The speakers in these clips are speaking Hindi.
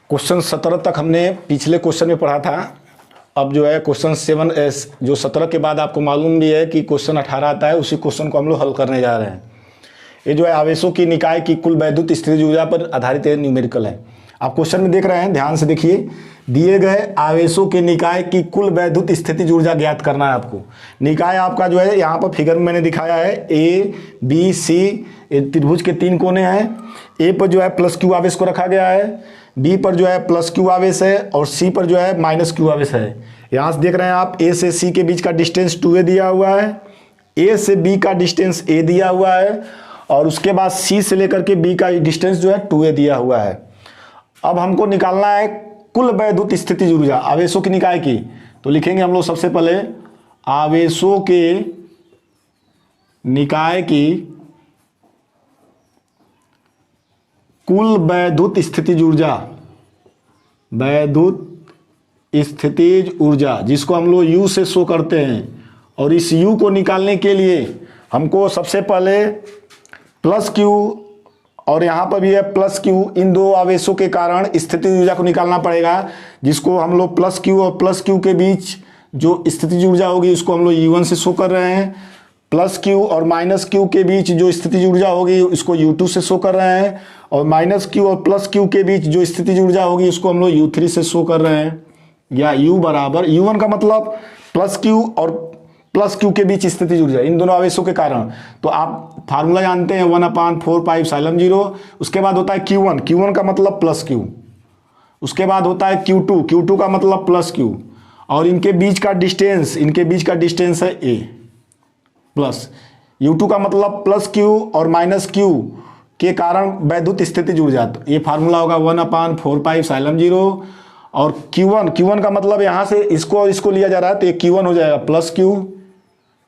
क्वेश्चन 17 तक हमने पिछले क्वेश्चन में पढ़ा था। अब जो है क्वेश्चन 7 जो 17 के बाद आपको मालूम भी है कि क्वेश्चन 18 आता है, उसी क्वेश्चन को हम लोग हल करने जा रहे हैं। ये जो है आवेशों की निकाय की कुल वैद्युत स्थितिज ऊर्जा पर आधारित न्यूमेरिकल है। आप क्वेश्चन में देख रहे हैं, ध्यान से देखिए। दिए गए आवेशों के निकाय की कुल वैद्युत स्थितिज ऊर्जा ज्ञात करना है आपको। निकाय आपका जो है यहाँ पर फिगर में मैंने दिखाया है, ए बी सी त्रिभुज के 3 कोने हैं। ए पर जो है प्लस क्यू आवेश को रखा गया है, बी पर जो है प्लस क्यू आवेश है और सी पर जो है माइनस क्यू आवेश है। यहाँ से देख रहे हैं आप, ए से सी के बीच का डिस्टेंस 2a दिया हुआ है, ए से बी का डिस्टेंस a दिया हुआ है और उसके बाद सी से लेकर के बी का डिस्टेंस जो है 2a दिया हुआ है। अब हमको निकालना है कुल वैद्युत स्थितिज ऊर्जा आवेशों की निकाय की। तो लिखेंगे हम लोग सबसे पहले आवेशों के निकाय की कुल वैद्युत स्थितिज ऊर्जा, वैद्युत स्थितिज ऊर्जा जिसको हम लोग U से शो करते हैं। और इस U को निकालने के लिए हमको सबसे पहले प्लस Q और यहाँ पर भी है प्लस Q, इन दो आवेशों के कारण स्थितिज ऊर्जा को निकालना पड़ेगा, जिसको हम लोग प्लस Q और प्लस Q के बीच जो स्थितिज ऊर्जा होगी उसको हम लोग U1 से शो कर रहे हैं। प्लस Q और माइनस Q के बीच जो स्थितिज ऊर्जा होगी उसको U2 से शो कर रहे हैं और माइनस Q और प्लस Q के बीच जो स्थितिज ऊर्जा होगी उसको हम लोग U3 से शो कर रहे हैं। या U बराबर U1 का मतलब प्लस Q और प्लस Q के बीच स्थितिज ऊर्जा इन दोनों आवेशों के कारण। तो आप फार्मूला जानते हैं 1/4πε0। उसके बाद होता है Q1, Q1 का मतलब प्लस Q। उसके बाद होता है Q2, Q2 का मतलब प्लस Q और इनके बीच का डिस्टेंस है A प्लस U2 का मतलब प्लस Q और माइनस Q के कारण वैद्युत स्थितिज ऊर्जा। तो ये फार्मूला होगा 1/4πε0 और Q1 का मतलब यहाँ से इसको लिया जा रहा है तो ये Q1 हो जाएगा प्लस Q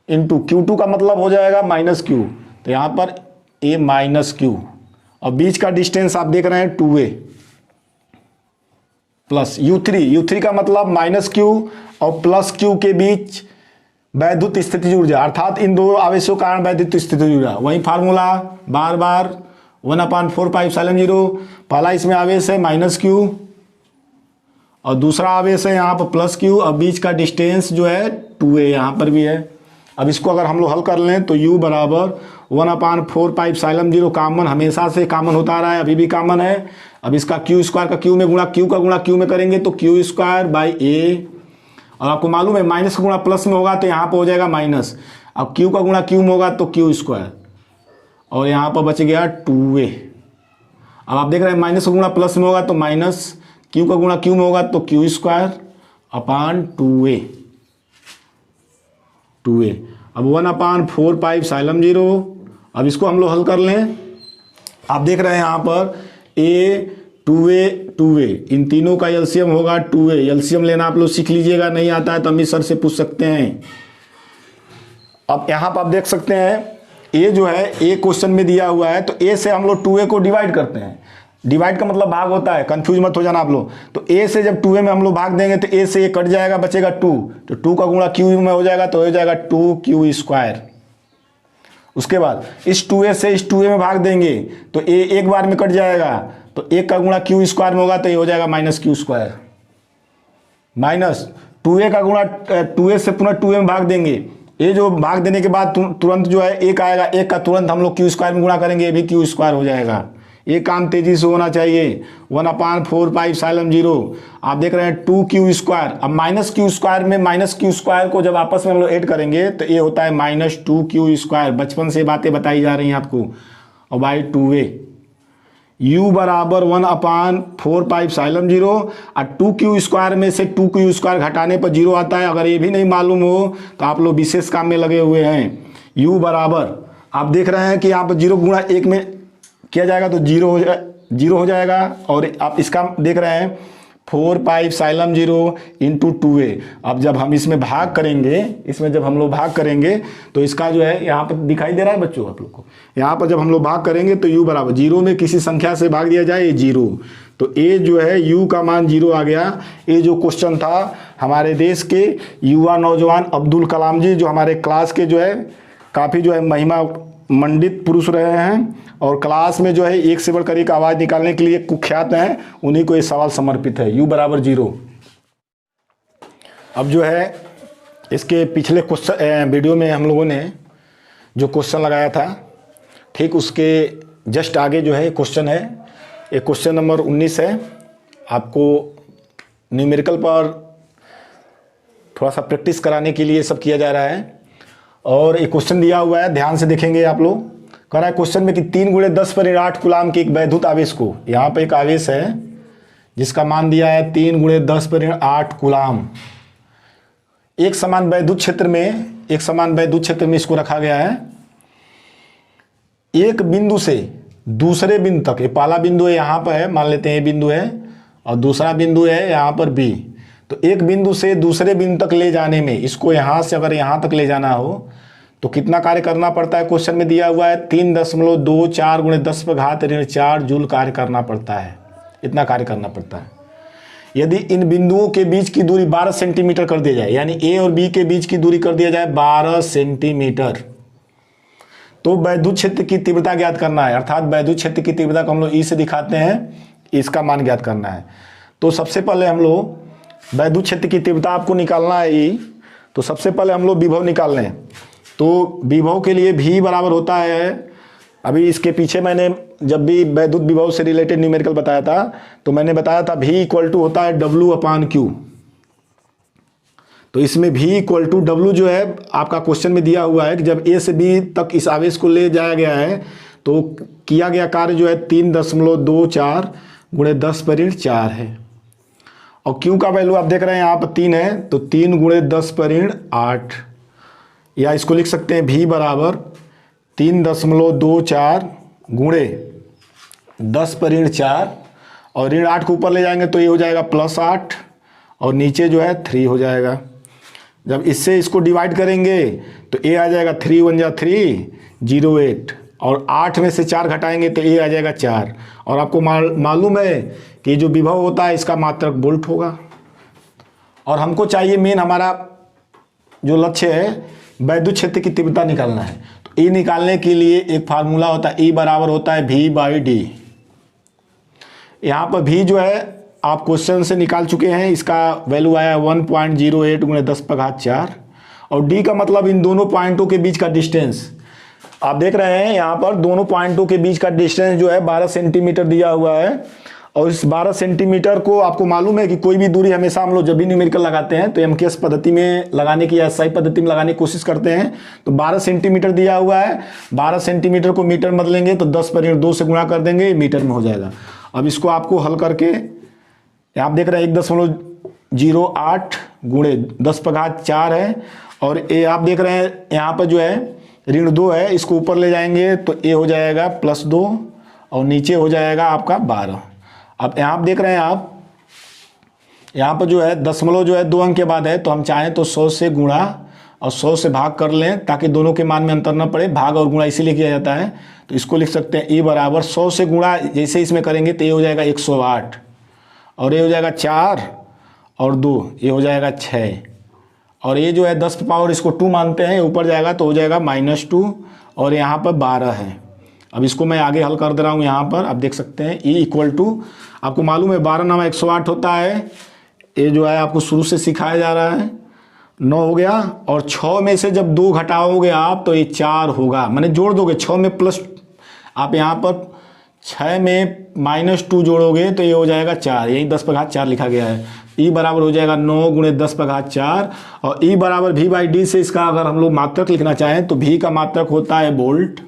इंटू Q2 का मतलब हो जाएगा माइनस Q। तो यहाँ पर A माइनस Q और बीच का डिस्टेंस आप देख रहे हैं 2a प्लस U3 का मतलब माइनस Q और प्लस Q के बीच वैद्युत स्थितिज ऊर्जा, अर्थात इन दो आवेशों के कारण वैद्युत स्थितिज ऊर्जा। वही फार्मूला बार 1/4πε0। पहला इसमें आवेश है माइनस Q और दूसरा आवेश है यहाँ पर प्लस Q और बीच का डिस्टेंस जो है 2a यहाँ पर भी है। अब इसको अगर हम लोग हल कर लें तो U बराबर 1/4πε0 कामन, हमेशा से कामन होता आ रहा है, अभी भी कामन है। अब इसका Q स्क्वायर का Q में गुणा, Q का गुणा Q में करेंगे तो Q स्क्वायर बाई A। और आपको मालूम है माइनस का गुणा प्लस में होगा तो यहाँ पर हो जाएगा माइनस। अब Q का गुणा Q में होगा तो Q स्क्वायर और यहाँ पर बच गया 2a। अब आप देख रहे हैं माइनस का गुणा प्लस में होगा तो माइनस, Q का गुणा Q में होगा तो Q स्क्वायर अपान 2a। अब 1/4πε0। अब इसको हम लोग हल कर लें। आप देख रहे हैं यहाँ पर a 2a इन तीनों का एलसीएम होगा 2a। एलसीएम लेना आप लोग सीख लीजिएगा, नहीं आता है तो अमित सर से पूछ सकते हैं। अब यहाँ पर आप देख सकते हैं a जो है a क्वेश्चन में दिया हुआ है तो a से हम लोग 2a को डिवाइड करते हैं। डिवाइड का मतलब भाग होता है, कंफ्यूज मत हो जाना आप लोग। तो a से जब 2a में हम लोग भाग देंगे तो a से a कट जाएगा, बचेगा 2। तो 2 का गुणा q में हो जाएगा तो हो जाएगा 2q स्क्वायर। उसके बाद इस 2a से इस 2a में भाग देंगे तो a एक बार में कट जाएगा तो 1 का गुणा q स्क्वायर में होगा तो ये हो जाएगा minus q square. Minus 2a का गुणा 2a से पुनः 2a में भाग देंगे, ये जो भाग देने के बाद तुरंत जो है 1 आएगा, 1 का तुरंत हम लोग q स्क्वायर में गुणा करेंगे, ये भी q स्क्वायर हो जाएगा। ये काम तेजी से होना चाहिए। 1/4πε0 आप देख रहे हैं 2q स्क्वायर। अब माइनस q स्क्वायर में माइनस q स्क्वायर को जब आपस में हम लोग ऐड करेंगे तो ये होता है माइनस 2q स्क्वायर। बचपन से बातें बताई जा रही हैं आपको। और बाई 2a U बराबर 1/4πε0 और 2q स्क्वायर में से 2q स्क्वायर घटाने पर 0 आता है। अगर ये भी नहीं मालूम हो तो आप लोग विशेष काम में लगे हुए हैं। U बराबर आप देख रहे हैं कि यहाँ पर 0 गुणा 1 में किया जाएगा तो 0 हो जाएगा। और आप इसका देख रहे हैं 4πε0 इंटू 2a। अब जब हम इसमें भाग करेंगे, जब हम लोग भाग करेंगे तो इसका जो है यहाँ पर दिखाई दे रहा है बच्चों आप लोग को, यहाँ पर जब हम लोग भाग करेंगे तो U बराबर 0 में किसी संख्या से भाग दिया जाए 0 तो a जो है U का मान 0 आ गया। ये जो क्वेश्चन था हमारे देश के युवा नौजवान अब्दुल कलाम जी, जो हमारे क्लास के जो है काफ़ी जो है महिमा मंडित पुरुष रहे हैं और क्लास में जो है एक से बढ़कर एक आवाज़ निकालने के लिए कुख्यात हैं, उन्हीं को ये सवाल समर्पित है। u बराबर 0। अब जो है इसके पिछले क्वेश्चन वीडियो में हम लोगों ने जो क्वेश्चन लगाया था, ठीक उसके जस्ट आगे जो है क्वेश्चन है, एक क्वेश्चन नंबर 19 है। आपको न्यूमेरिकल पर थोड़ा सा प्रैक्टिस कराने के लिए सब किया जा रहा है। और एक क्वेश्चन दिया हुआ है, ध्यान से देखेंगे आप लोग। कह रहा है क्वेश्चन में कि 3 × 10⁸ कूलाम के एक वैद्युत आवेश को, यहाँ पे एक आवेश है जिसका मान दिया है 3 × 10⁸ कूलाम। एक समान वैद्युत क्षेत्र में इसको रखा गया है। एक बिंदु से दूसरे बिंदु तक, ये पहला बिंदु है यहाँ पर है, मान लेते हैं ये बिंदु है, और दूसरा बिंदु है यहाँ पर बी। तो एक बिंदु से दूसरे बिंदु तक ले जाने में, इसको यहाँ से अगर यहाँ तक ले जाना हो तो कितना कार्य करना पड़ता है? क्वेश्चन में दिया हुआ है 3.24 × 10⁻⁴ जूल कार्य करना पड़ता है। इतना कार्य करना पड़ता है। यदि इन बिंदुओं के बीच की दूरी 12 सेंटीमीटर कर दिया जाए, यानी ए और बी के बीच की दूरी कर दिया जाए 12 सेंटीमीटर, तो वैद्युत क्षेत्र की तीव्रता ज्ञात करना है। अर्थात वैद्युत क्षेत्र की तीव्रता को हम लोग ई से दिखाते हैं, इसका मान ज्ञात करना है। तो सबसे पहले हम लोग वैद्युत क्षेत्र की तीव्रता आपको निकालना है ई। तो सबसे पहले हम लोग विभव निकाल लें। तो विभव के लिए भी बराबर होता है, अभी इसके पीछे मैंने जब भी वैद्युत विभव से रिलेटेड न्यूमेरिकल बताया था तो मैंने बताया था V = होता है W/Q। तो इसमें V = W जो है आपका क्वेश्चन में दिया हुआ है कि जब A से B तक इस आवेश को ले जाया गया है तो किया गया कार्य जो है 3.24 × 10⁻⁴ है। और Q का वैल्यू आप देख रहे हैं यहाँ पर 3 है, तो 3 × 10⁸, या इसको लिख सकते हैं V बराबर 3.24 × 10⁻⁴, और ऋण 8 को ऊपर ले जाएंगे तो ये हो जाएगा +8 और नीचे जो है 3 हो जाएगा। जब इससे इसको डिवाइड करेंगे तो a आ जाएगा 3 × 1 = 3, 0.8, और 8 में से 4 घटाएंगे तो a आ जाएगा 4। और आपको मालूम है कि जो विभव होता है इसका मात्रक वोल्ट होगा। और हमको चाहिए मेन हमारा जो लक्ष्य है वैद्युत क्षेत्र की तीव्रता निकालना है। तो E निकालने के लिए एक फार्मूला होता है, E बराबर होता है V/D। यहाँ पर V जो है आप क्वेश्चन से निकाल चुके हैं, इसका वैल्यू आया 1.08 × 10⁴, और D का मतलब इन दोनों पॉइंटों के बीच का डिस्टेंस। आप देख रहे हैं यहाँ पर दोनों पॉइंटों के बीच का डिस्टेंस जो है 12 सेंटीमीटर दिया हुआ है। और इस 12 सेंटीमीटर को आपको मालूम है कि कोई भी दूरी हमेशा हम लोग जब भी न्यूमेरिकल लगाते हैं तो MKS पद्धति में लगाने की या SI पद्धति में लगाने की कोशिश करते हैं। तो 12 सेंटीमीटर दिया हुआ है, 12 सेंटीमीटर को मीटर में बदलेंगे तो 10⁻2 से गुणा कर देंगे, मीटर में हो जाएगा। अब इसको आपको हल करके आप देख रहे हैं 1.08 × 10⁴ है, और ए आप देख रहे हैं यहाँ पर जो है ऋण 2 है, इसको ऊपर ले जाएंगे तो ए हो जाएगा +2 और नीचे हो जाएगा आपका 12। अब यहाँ आप देख रहे हैं आप यहाँ पर जो है दशमलव जो है 2 अंक के बाद है, तो हम चाहें तो 100 से गुणा और 100 से भाग कर लें ताकि दोनों के मान में अंतर न पड़े। भाग और गुणा इसीलिए किया जाता है। तो इसको लिख सकते हैं E बराबर 100 से गुणा जैसे इसमें करेंगे तो ये हो जाएगा 108, और ये हो जाएगा 4 और 2, ये हो जाएगा 6, और ये जो है 10 की पावर इसको 2 मानते हैं, ऊपर जाएगा तो हो जाएगा -2, और यहाँ पर 12 है। अब इसको मैं आगे हल कर दे रहा हूँ। यहाँ पर आप देख सकते हैं E = आपको मालूम है 12 × 108 होता है, ये जो है आपको शुरू से सिखाया जा रहा है। 9 हो गया, और 6 में से जब 2 घटाओगे आप तो ये 4 होगा, मैंने जोड़ दोगे 6 में प्लस, आप यहाँ पर 6 में -2 जोड़ोगे तो ये हो जाएगा 4, यही 10⁴ लिखा गया है। E बराबर हो जाएगा 9 × 10⁴, और E बराबर V/D से इसका अगर हम लोग मात्रक लिखना चाहें तो V का मात्रक होता है वोल्ट,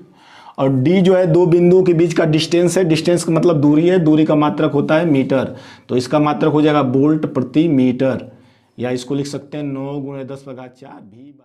और D जो है 2 बिंदुओं के बीच का डिस्टेंस है, डिस्टेंस का मतलब दूरी है, दूरी का मात्रक होता है मीटर, तो इसका मात्रक हो जाएगा वोल्ट प्रति मीटर, या इसको लिख सकते हैं 9 × 10⁴ V/।